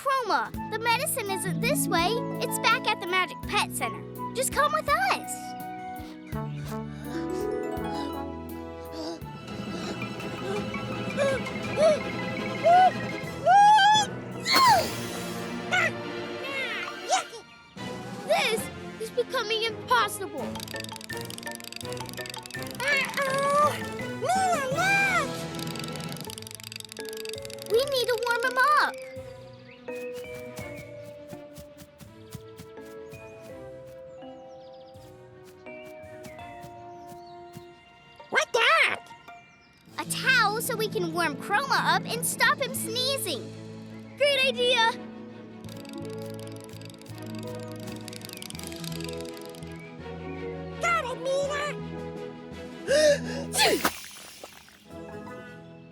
Chroma, the medicine isn't this way. It's back at the Magic Pet Center. Just come with us. This is becoming impossible. Mila, look! We need to warm him up. What's that? A towel so we can warm Chroma up and stop him sneezing. Great idea.